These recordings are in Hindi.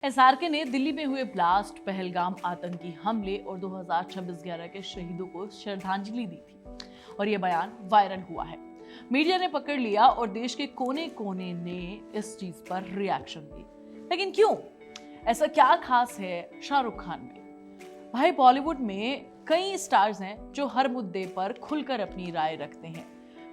एसआरके ने दिल्ली में हुए ब्लास्ट, पहलगाम आतंकी हमले और 2026-11 के शहीदों को श्रद्धांजलि दी थी और ये बयान वायरल हुआ है। मीडिया ने पकड़ लिया और देश के कोने कोने ने इस चीज पर रिएक्शन दी। लेकिन क्यों? ऐसा क्या खास है शाहरुख खान में? भाई, बॉलीवुड में कई स्टार्स हैं जो हर मुद्दे पर खुलकर अपनी राय रखते हैं।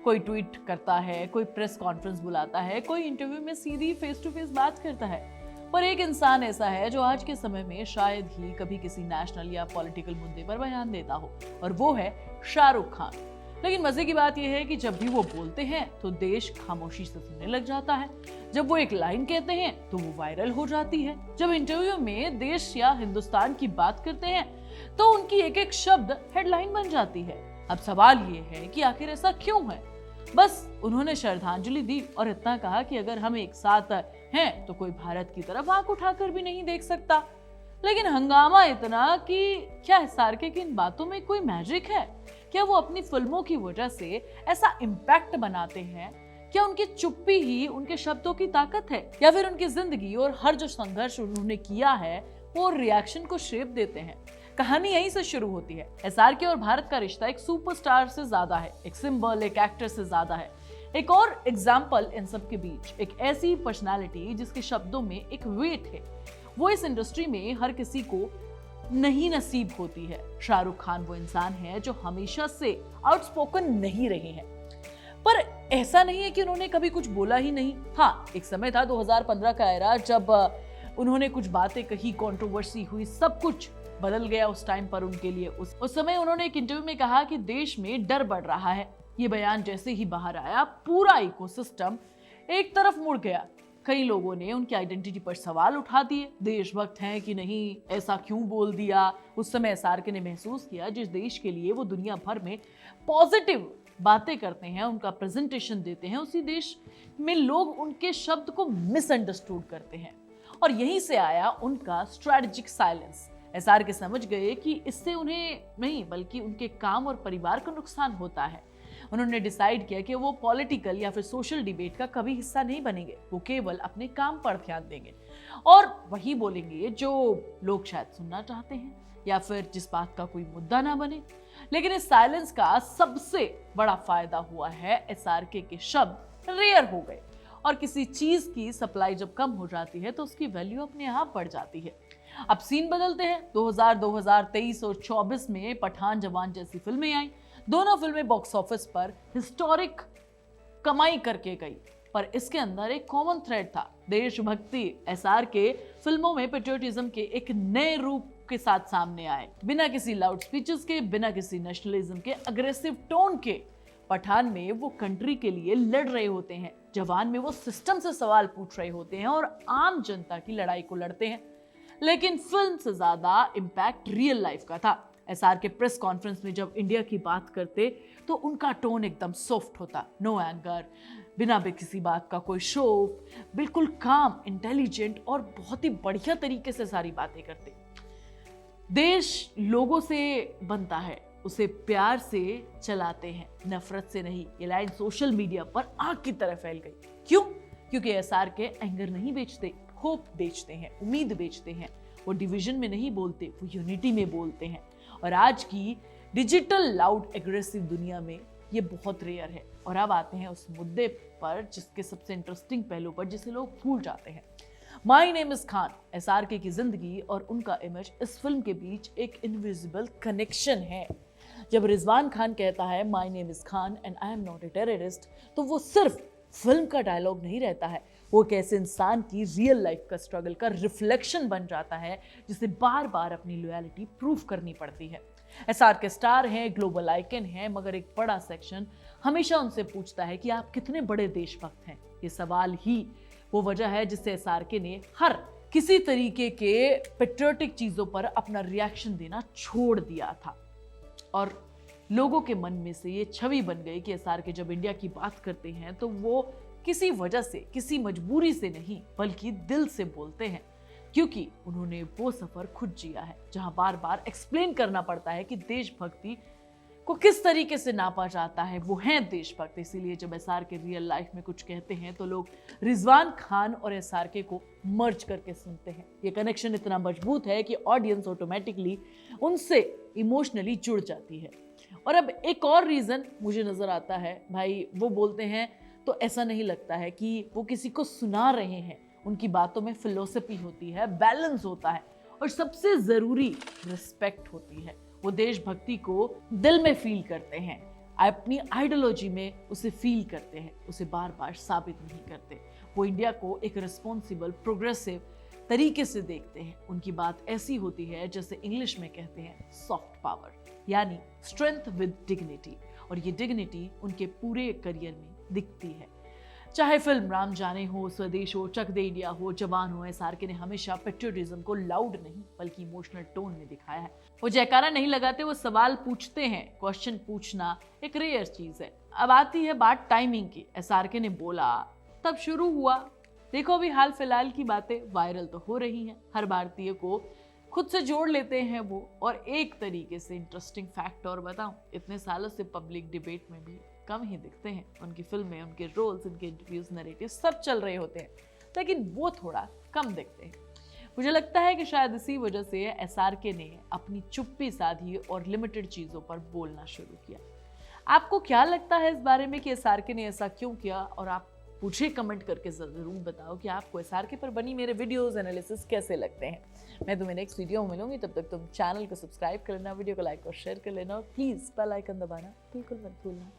कोई ट्वीट करता है, कोई प्रेस कॉन्फ्रेंस बुलाता है, कोई इंटरव्यू में सीधी फेस टू फेस बात करता है। पर एक इंसान ऐसा है जो आज के समय में शायद ही कभी किसी नेशनल या पॉलिटिकल मुद्दे पर बयान देता हो, और वो है शाहरुख खान। लेकिन मजे की बात यह है कि जब भी वो बोलते हैं तो देश खामोशी से सुनने लग जाता है। जब वो एक लाइन कहते हैं तो वो वायरल हो जाती है। जब इंटरव्यू में देश या हिंदुस्तान की बात करते हैं तो उनकी एक एक शब्द हेडलाइन बन जाती है। अब सवाल ये है कि आखिर ऐसा क्यों है? बस उन्होंने श्रद्धांजलि दी और इतना कहा कि अगर हम एक साथ हैं तो कोई भारत की तरफ आंख उठाकर भी नहीं देख सकता। लेकिन हंगामा इतना कि क्या एसआरके की इन बातों में कोई मैजिक है? क्या वो अपनी फिल्मों की वजह से ऐसा इम्पैक्ट बनाते हैं? क्या उनकी चुप्पी ही उनके शब्दों की ताकत है, या फिर उनकी जिंदगी और हर जो संघर्ष उन्होंने किया है वो रिएक्शन को शेप देते हैं? कहानी यहीं से शुरू होती है। एसआरके और भारत का रिश्ता एक सुपरस्टार से ज्यादा है, एक सिंबल, एक एक्टर से ज्यादा है। एक और एग्जाम्पल इन सब के बीच, एक ऐसी पर्सनालिटी जिसके शब्दों में एक वेट है, वो इस इंडस्ट्री में हर किसी को नहीं नसीब होती है। शाहरुख खान वो इंसान है जो हमेशा से आउटस्पोकन नहीं रहे हैं, पर ऐसा नहीं है कि उन्होंने कभी कुछ बोला ही नहीं। हाँ, एक समय था 2015 का एरा, जब उन्होंने कुछ बातें कही, कंट्रोवर्सी हुई, सब कुछ बदल गया उस टाइम पर उनके लिए। उस समय उन्होंने एक इंटरव्यू में कहा कि देश में डर बढ़ रहा है। ये बयान जैसे ही बाहर आया, पूरा इकोसिस्टम एक तरफ मुड़ गया। कई लोगों ने उनकी आइडेंटिटी पर सवाल उठा दिए। देशभक्त हैं कि नहीं, ऐसा क्यों बोल दिया? उस समय एसआरके ने महसूस किया जिस देश के लिए वो दुनिया भर में पॉजिटिव बातें करते हैं, उनका प्रेजेंटेशन देते हैं, उसी देश में लोग उनके शब्द को मिसअंडरस्टूड करते हैं। और यहीं से आया उनका स्ट्रेटेजिक साइलेंस। एसआरके समझ गए कि इससे उन्हें नहीं बल्कि उनके काम और परिवार को नुकसान होता है। उन्होंने डिसाइड किया कि वो पॉलिटिकल या फिर सोशल डिबेट का कभी हिस्सा नहीं बनेंगे। वो केवल अपने काम पर ध्यान देंगे और वही बोलेंगे जो लोग शायद सुनना चाहते हैं या फिर जिस बात का कोई मुद्दा ना बने। लेकिन इस साइलेंस का सबसे बड़ा फायदा हुआ है, एसआरके के शब्द रेयर हो गए और किसी चीज की सप्लाई जब कम हो जाती है तो उसकी वैल्यू अपने आप बढ़ जाती है। अब सीन बदलते हैं। 2000, 2023 और 24 में पठान, जवान जैसी फिल्में आई। दोनों फिल्में बॉक्स ऑफिस पर हिस्टोरिक कमाई करके गई, पर इसके अंदर एक कॉमन थ्रेड था, देशभक्ति। एसआरके फिल्मों में पेट्रियोटिज्म के एक नए रूप के साथ सामने आए, बिना किसी लाउड स्पीचेस के, बिना किसी नेशनलिज्म के, अग्रेसिव टोन के। पठान में वो कंट्री के लिए लड़ रहे होते हैं, जवान में वो सिस्टम से सवाल पूछ रहे होते हैं और आम जनता की लड़ाई को लड़ते हैं। लेकिन फिल्म से ज्यादा इम्पैक्ट रियल लाइफ का था। एसआरके प्रेस कॉन्फ्रेंस में जब इंडिया की बात करते तो उनका टोन एकदम सॉफ्ट होता, नो एंगर, बिना भी किसी बात का कोई शो, बिल्कुल काम, इंटेलिजेंट और बहुत ही बढ़िया तरीके से सारी बातें करते। देश लोगों से बनता है, उसे प्यार से चलाते हैं, नफरत से नहीं। ये लाइन सोशल मीडिया पर आग की तरह फैल गई। क्यों? क्योंकि एसआरके एंगर नहीं बेचते, होप बेचते हैं, उम्मीद बेचते हैं। वो डिवीजन में नहीं बोलते, वो यूनिटी में बोलते हैं। और आज की डिजिटल लाउड एग्रेसिव दुनिया में ये बहुत रेयर है। और अब आते हैं उस मुद्दे पर जिसके सबसे इंटरेस्टिंग पहलू पर, जिसे लोग भूल जाते हैं। My name is Khan. SRK की जिंदगी और उनका इमेज इस फिल्म के बीच एक इनविजिबल कनेक्शन है। जब रिजवान खान कहता है my name is Khan and I am not a terrorist, तो वो सिर्फ फिल्म का डायलॉग नहीं रहता है, वो एक ऐसे इंसान की रियल लाइफ का स्ट्रगल का रिफ्लेक्शन बन जाता है जिसे बार बार अपनी लॉयल्टी प्रूव करनी पड़ती है। एसआरके स्टार हैं, ग्लोबल आइकन हैं, मगर एक बड़ा सेक्शन हमेशा उनसे पूछता है कि आप कितने बड़े देशभक्त हैं। ये सवाल ही वो वजह है जिससे एसआरके ने हर किसी तरीके के पेट्रियोटिक चीजों पर अपना रिएक्शन देना छोड़ दिया था। और लोगों के मन में से ये छवि बन गई कि एसआरके जब इंडिया की बात करते हैं तो वो किसी वजह से, किसी मजबूरी से नहीं बल्कि दिल से बोलते हैं, क्योंकि उन्होंने वो सफर खुद जिया है जहां बार बार एक्सप्लेन करना पड़ता है कि देशभक्ति को किस तरीके से नापा जाता है, वो हैं देशभक्त। इसीलिए जब एसआर के रियल लाइफ में कुछ कहते हैं तो लोग रिजवान खान और एसआर के को मर्ज करके सुनते हैं। ये कनेक्शन इतना मजबूत है कि ऑडियंस ऑटोमेटिकली उनसे इमोशनली जुड़ जाती है। और अब एक और रीजन मुझे नजर आता है भाई, वो बोलते हैं तो ऐसा नहीं लगता है कि वो किसी को सुना रहे हैं, उनकी बातों में फिलोसफी होती है, बैलेंस होता है और सबसे जरूरी रिस्पेक्ट होती है। वो देशभक्ति को दिल में फील करते हैं, अपनी आइडियोलॉजी में उसे फील करते हैं, उसे बार बार साबित नहीं करते। वो इंडिया को एक रिस्पॉन्सिबल प्रोग्रेसिव तरीके से देखते हैं। उनकी बात ऐसी होती है जैसे इंग्लिश में कहते हैं सॉफ्ट पावर, यानी स्ट्रेंथ विद डिग्निटी। और ये डिग्निटी उनके पूरे करियर में दिखती है। चाहे फिल्म राम जाने हो, स्वदेश हो, चक दे इंडिया हो, जवान हो, एसआरके ने हमेशा पेट्रियटिज्म को लाउड नहीं बल्कि इमोशनल टोन में दिखाया है। वो जयकारा नहीं लगाते, वो सवाल पूछते हैं। क्वेश्चन पूछना एक रेयर चीज है। अब आती है बात टाइमिंग की। एसआरके ने बोला तब शुरू हुआ। देखो अभी हाल फिलहाल की बातें वायरल तो हो रही हैं, हर भारतीय को खुद से जोड़ लेते हैं वो। और एक तरीके से इंटरेस्टिंग फैक्ट और बताऊं, इतने सालों से पब्लिक डिबेट में भी कम ही दिखते हैं। उनकी फिल्में, उनके रोल्स, उनके इंटरव्यूज, नैरेटिव सब चल रहे होते हैं, लेकिन वो थोड़ा कम दिखते हैं। मुझे लगता है कि शायद इसी वजह से एसआरके ने अपनी चुप्पी साधी और लिमिटेड चीजों पर बोलना शुरू किया। आपको क्या लगता है इस बारे में कि एसआरके ने ऐसा क्यों किया? और आप पूछे कमेंट करके जरूर बताओ कि आपको एसआरके पर बनी मेरे वीडियोस एनालिसिस कैसे लगते हैं। मैं तुम्हें नेक्स्ट वीडियो में मिलूंगी, तब तक तुम चैनल को सब्सक्राइब कर लेना, वीडियो को लाइक और शेयर कर लेना और प्लीज बेल आइकन दबाना बिल्कुल मत भूलना।